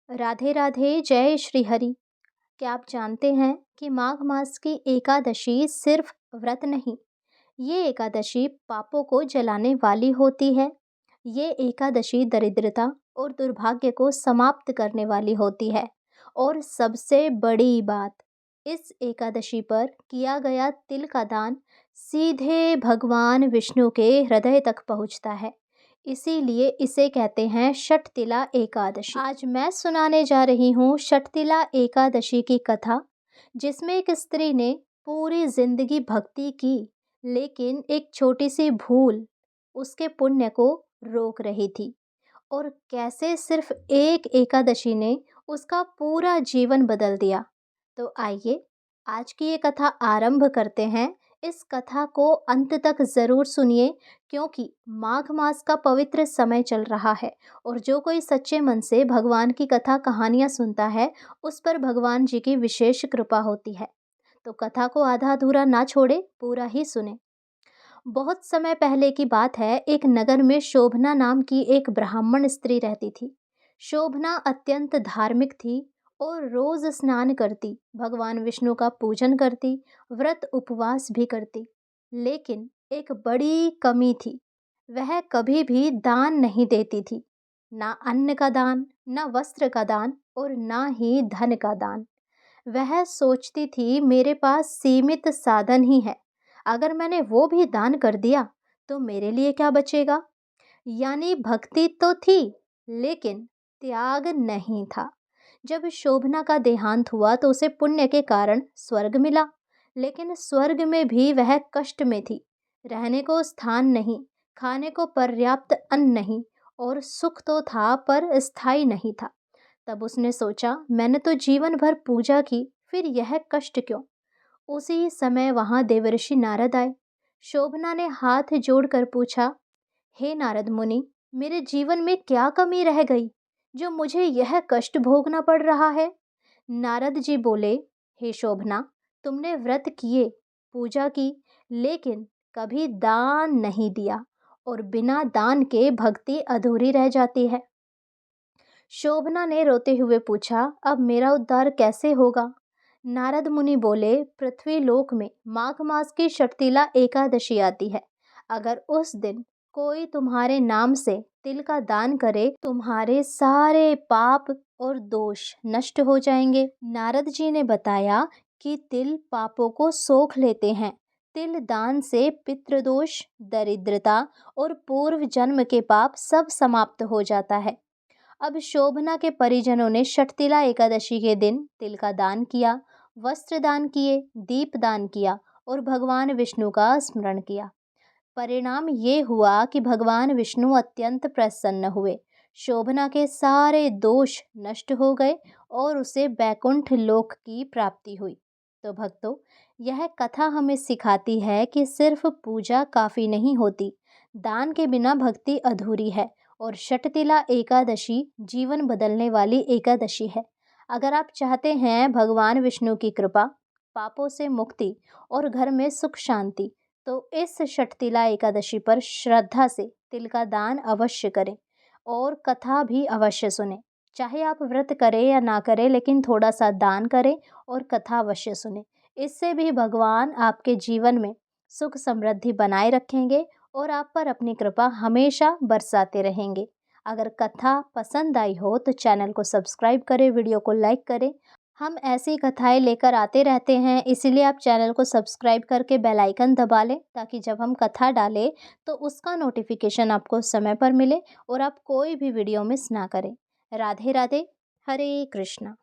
राधे राधे, जय श्री हरि। क्या आप जानते हैं कि माघ मास की एकादशी सिर्फ व्रत नहीं, ये एकादशी पापों को जलाने वाली होती है। ये एकादशी दरिद्रता और दुर्भाग्य को समाप्त करने वाली होती है। और सबसे बड़ी बात, इस एकादशी पर किया गया तिल का दान सीधे भगवान विष्णु के हृदय तक पहुंचता है। इसीलिए इसे कहते हैं षटतिला एकादशी। आज मैं सुनाने जा रही हूँ षटतिला एकादशी की कथा, जिसमें एक स्त्री ने पूरी जिंदगी भक्ति की, लेकिन एक छोटी सी भूल उसके पुण्य को रोक रही थी। और कैसे सिर्फ एक एकादशी ने उसका पूरा जीवन बदल दिया। तो आइए आज की ये कथा आरंभ करते हैं। इस कथा को अंत तक ज़रूर सुनिए, क्योंकि माघ मास का पवित्र समय चल रहा है और जो कोई सच्चे मन से भगवान की कथा कहानियाँ सुनता है, उस पर भगवान जी की विशेष कृपा होती है। तो कथा को आधा अधूरा ना छोड़े, पूरा ही सुने। बहुत समय पहले की बात है। एक नगर में शोभना नाम की एक ब्राह्मण स्त्री रहती थी। शोभना अत्यंत धार्मिक थी और रोज स्नान करती, भगवान विष्णु का पूजन करती, व्रत उपवास भी करती। लेकिन एक बड़ी कमी थी, वह कभी भी दान नहीं देती थी। ना अन्न का दान, ना वस्त्र का दान और ना ही धन का दान। वह सोचती थी मेरे पास सीमित साधन ही है, अगर मैंने वो भी दान कर दिया तो मेरे लिए क्या बचेगा। यानी भक्ति तो थी, लेकिन त्याग नहीं था। जब शोभना का देहांत हुआ तो उसे पुण्य के कारण स्वर्ग मिला, लेकिन स्वर्ग में भी वह कष्ट में थी। रहने को स्थान नहीं, खाने को पर्याप्त अन्न नहीं, और सुख तो था पर स्थायी नहीं था। तब उसने सोचा, मैंने तो जीवन भर पूजा की, फिर यह कष्ट क्यों। उसी समय वहां देवर्षि नारद आए। शोभना ने हाथ जोड़कर पूछा, हे नारद मुनि, मेरे जीवन में क्या कमी रह गई जो मुझे यह कष्ट भोगना पड़ रहा है। नारद जी बोले, हे शोभना, तुमने व्रत किए, पूजा की, लेकिन कभी दान नहीं दिया, और बिना दान के भक्ति अधूरी रह जाती है। शोभना ने रोते हुए पूछा, अब मेरा उद्धार कैसे होगा। नारद मुनि बोले, पृथ्वी लोक में माघ मास की षटतिला एकादशी आती है। अगर उस दिन कोई तुम्हारे नाम से तिल का दान करे, तुम्हारे सारे पाप और दोष नष्ट हो जाएंगे। नारद जी ने बताया कि तिल पापों को सोख लेते हैं। तिल दान से पितृदोष, दरिद्रता और पूर्व जन्म के पाप सब समाप्त हो जाता है। अब शोभना के परिजनों ने षटतिला एकादशी के दिन तिल का दान किया, वस्त्र दान किए, दीप दान किया और भगवान विष्णु का स्मरण किया। परिणाम ये हुआ कि भगवान विष्णु अत्यंत प्रसन्न हुए। शोभना के सारे दोष नष्ट हो गए और उसे बैकुंठ लोक की प्राप्ति हुई। तो भक्तों, यह कथा हमें सिखाती है कि सिर्फ पूजा काफ़ी नहीं होती, दान के बिना भक्ति अधूरी है। और षटतिला एकादशी जीवन बदलने वाली एकादशी है। अगर आप चाहते हैं भगवान विष्णु की कृपा, पापों से मुक्ति और घर में सुख शांति, तो इस षटतिला एकादशी पर श्रद्धा से तिल का दान अवश्य करें और कथा भी अवश्य सुनें। चाहे आप व्रत करें या ना करें, लेकिन थोड़ा सा दान करें और कथा अवश्य सुनें। इससे भी भगवान आपके जीवन में सुख समृद्धि बनाए रखेंगे और आप पर अपनी कृपा हमेशा बरसाते रहेंगे। अगर कथा पसंद आई हो तो चैनल को सब्सक्राइब करें, वीडियो को लाइक करें। हम ऐसी कथाएं लेकर आते रहते हैं, इसीलिए आप चैनल को सब्सक्राइब करके बेल आइकन दबा लें, ताकि जब हम कथा डालें तो उसका नोटिफिकेशन आपको समय पर मिले और आप कोई भी वीडियो मिस ना करें। राधे राधे, हरे कृष्णा।